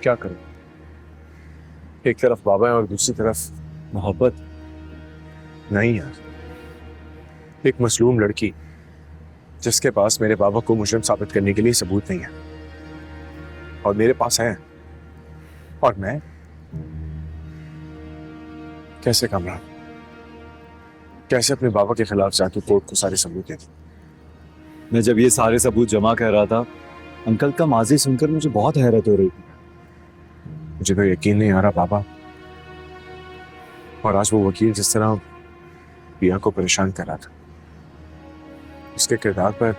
क्या करूं? एक तरफ बाबा है और दूसरी तरफ मोहब्बत। नहीं यार, एक मसलूम लड़की जिसके पास मेरे बाबा को मुजरिम साबित करने के लिए सबूत नहीं है और मेरे पास है, और मैं कैसे कमरा, कैसे अपने बाबा के खिलाफ जाके कोर्ट को सारे सबूत दे दूं? मैं जब ये सारे सबूत जमा कर रहा था, अंकल का माजी सुनकर मुझे बहुत हैरत हो रही थी। मुझे तो यकीन नहीं आ रहा बाबा। और आज वो वकील जिस तरह पिया को परेशान कर रहा था, उसके किरदार पर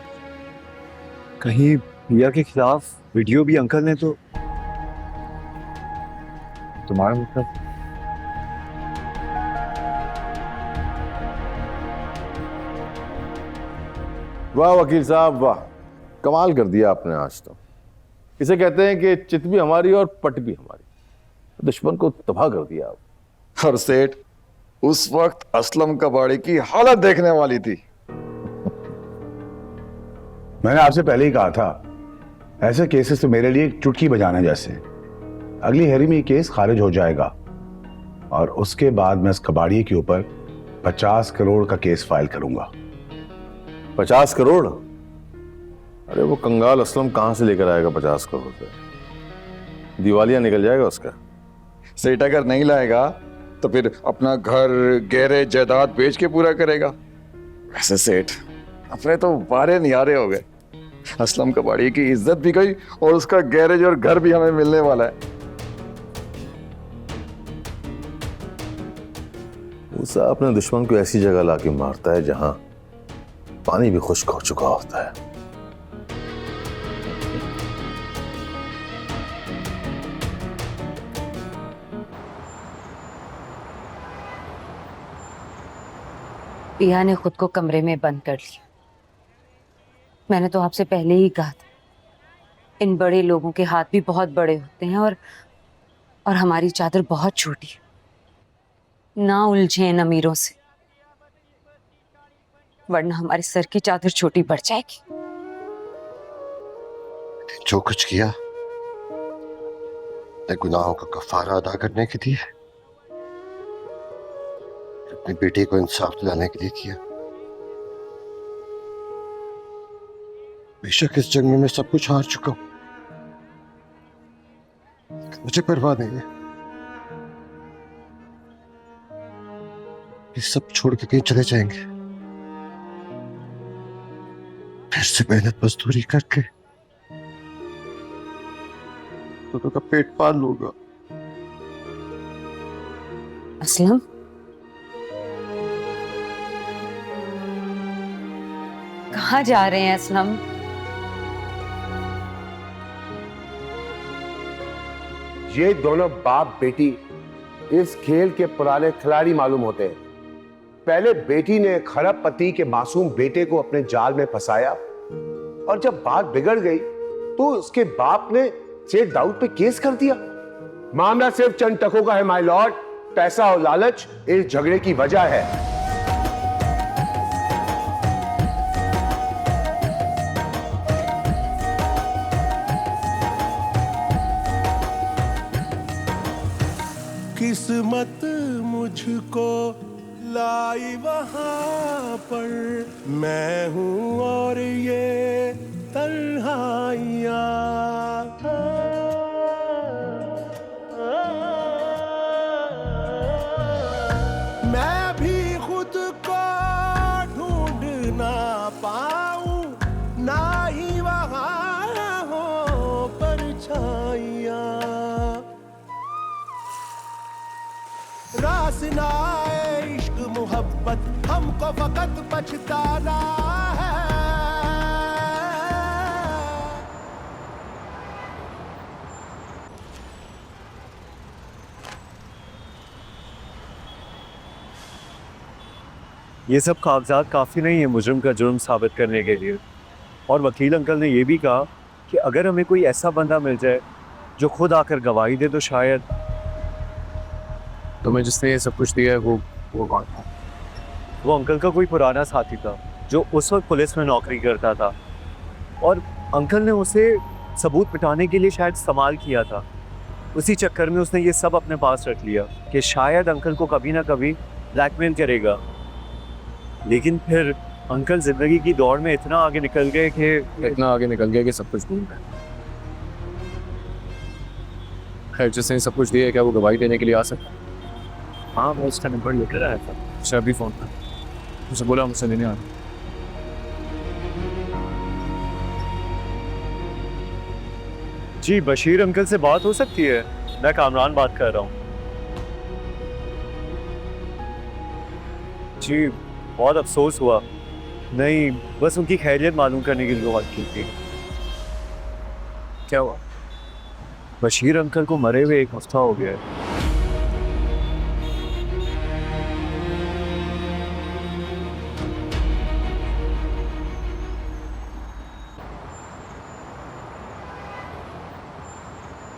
कहीं पिया के खिलाफ वीडियो भी अंकल ने तो। तुम्हारा मतलब? वाह वकील साहब वाह, कमाल कर दिया आपने आज तो। इसे कहते हैं कि चित भी हमारी और पट भी हमारी, दुश्मन को तबाह कर दिया आप। और सेठ, उस वक्त असलम कबाड़ी की हालत देखने वाली थी। मैंने आपसे पहले ही कहा था, ऐसे केसेस तो मेरे लिए एक चुटकी बजाना जैसे। अगली हेयरिंग में ये केस खारिज हो जाएगा और उसके बाद मैं इस कबाड़िए के ऊपर 50 करोड़ का केस फाइल करूंगा। 50 करोड़? अरे वो कंगाल असलम कहां से लेकर आएगा 50 करोड़ रुपए? दिवालिया निकल जाएगा उसका। सेठ अगर नहीं लाएगा तो फिर अपना घर गहरे जायदाद बेच के पूरा करेगा। वैसे सेठ, अपने तो बारे निहारे हो गए। असलम कबाड़ी की इज्जत भी गई और उसका गैरेज और घर भी हमें मिलने वाला है। मूसा अपने दुश्मन को ऐसी जगह लाके मारता है जहां पानी भी खुश्क हो चुका होता है। पिया ने खुद को कमरे में बंद कर लिया। मैंने तो आपसे पहले ही कहा था, इन बड़े लोगों के हाथ भी बहुत बड़े होते हैं और हमारी चादर बहुत छोटी है। ना उलझे इन अमीरों से, वरना हमारे सर की चादर छोटी पड़ जाएगी। जो कुछ किया अपने गुनाहों का कफारा अदा करने के लिए, अपनी बेटी को इंसाफ दिलाने के लिए किया। बेशक इस जंग में मैं सब कुछ हार चुका हूं, मुझे परवाह नहीं है। ये सब छोड़ के कहीं चले जाएंगे, फिर से मेहनत मजदूरी करके दोनों का पेट पाल लूंगा। असलम, कहाँ जा रहे हैं असलम? ये दोनों बाप बेटी इस खेल के पुराने खिलाड़ी मालूम होते हैं। पहले बेटी ने खरबपति के मासूम बेटे को अपने जाल में फंसाया और जब बात बिगड़ गई तो उसके बाप ने सेठ दाऊद पे केस कर दिया। मामला सिर्फ चंद टकों का है माय लॉर्ड। पैसा और लालच इस झगड़े की वजह है। किस्मत मुझको लाई वहां पर, मैं हूं और ये तन्हाइयां। मैं भी खुद को ढूंढ ना पाऊं, ना ही वहां हो परछाइयां। रासनाए इश्क मोहब्बत हमको फकत पछताना है। ये सब कागजात काफ़ी नहीं है मुजरिम का जुर्म साबित करने के लिए। और वकील अंकल ने ये भी कहा कि अगर हमें कोई ऐसा बंदा मिल जाए जो खुद आकर गवाही दे तो शायद। तुम्हें जिसने ये सब कुछ दिया है वो कौन था? वो अंकल का कोई पुराना साथी था जो उस वक्त पुलिस में नौकरी करता था और अंकल ने उसे सबूत मिटाने के लिए शायद इस्तेमाल किया था। उसी चक्कर में उसने ये सब अपने पास रख लिया कि शायद अंकल को कभी ना कभी ब्लैकमेल करेगा। लेकिन फिर अंकल जिंदगी की दौड़ में इतना आगे निकल गए कि इतना आगे निकल गया कि सब कुछ भूल गए। खैर, जिसने सब कुछ दिया है, क्या वो गवाही देने के लिए आ सकता है? हाँ, मैं उसका नंबर लेकर आया था। अच्छा, अभी फोन कर, मुझे बोला मुझसे लेने आना। जी, बशीर अंकल से बात हो सकती है? मैं कामरान बात कर रहा हूँ। जी, बहुत अफसोस हुआ। नहीं, बस उनकी खैरियत मालूम करने के लिए बात की थी। क्या हुआ? बशीर अंकल को मरे हुए 1 हफ्ता हो गया है।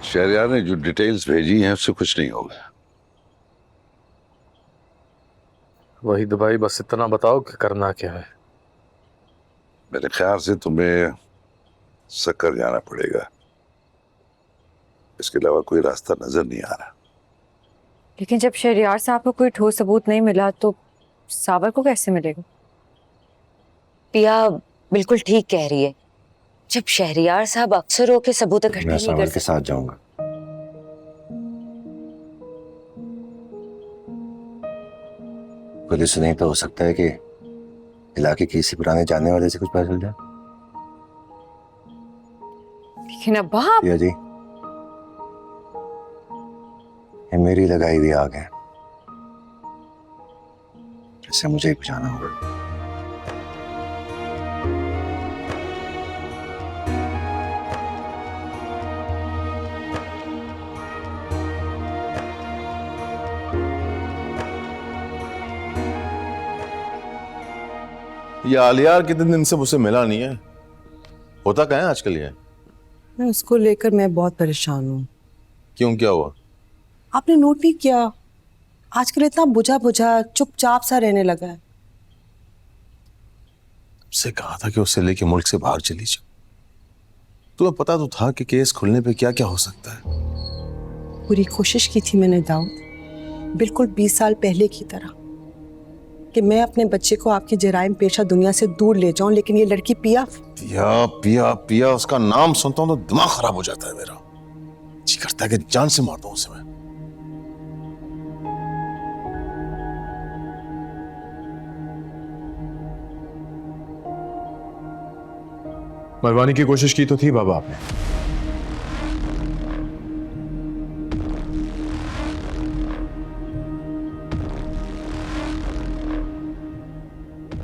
शहरयार ने जो डिटेल्स भेजी हैं उससे कुछ नहीं होगा। वही तो भाई, बस इतना बताओ कि करना क्या है। मेरे ख्याल से तुम्हें सक्कर जाना पड़ेगा, इसके अलावा कोई रास्ता नजर नहीं आ रहा। लेकिन जब शहरयार साहब को कोई ठोस सबूत नहीं मिला तो सावर को कैसे मिलेगा? पिया बिल्कुल ठीक कह रही है। जब शहरियार साहब अक्सर होके सबूत इकट्ठे नहीं कर सकते। साथ जाऊंगा। पुलिस नहीं तो हो सकता है कि इलाके के किसी पुराने जानने वाले से कुछ पता चल जाए। लेकिन अब्बा या जी, ये मेरी लगाई हुई आग है, इसे मुझे ही बुझाना होगा। ये आलियार कितने दिन से मुझसे मिला नहीं है, होता क्या है आजकल ये? मैं उसको लेकर मैं बहुत परेशान हूँ। क्यों, क्या हुआ? आपने नोट नहीं किया, आजकल इतना बुझा बुझा चुपचाप सा रहने लगा है। उससे कहा था कि उसे लेके मुल्क से बाहर चली जाओ। तुम्हें पता तो था कि केस खुलने पे क्या क्या हो सकता है। पूरी कोशिश की थी मैंने दाऊद, बिल्कुल 20 साल पहले की तरह, कि मैं अपने बच्चे को आपकी जराइम पेशा दुनिया से दूर ले जाऊं, लेकिन ये लड़की पिया पिया पिया उसका नाम सुनता हूं तो दिमाग खराब हो जाता है मेरा। जी करता है कि जान से मार दूं उसे मैं। मरवाने की कोशिश की तो थी बाबा आपने,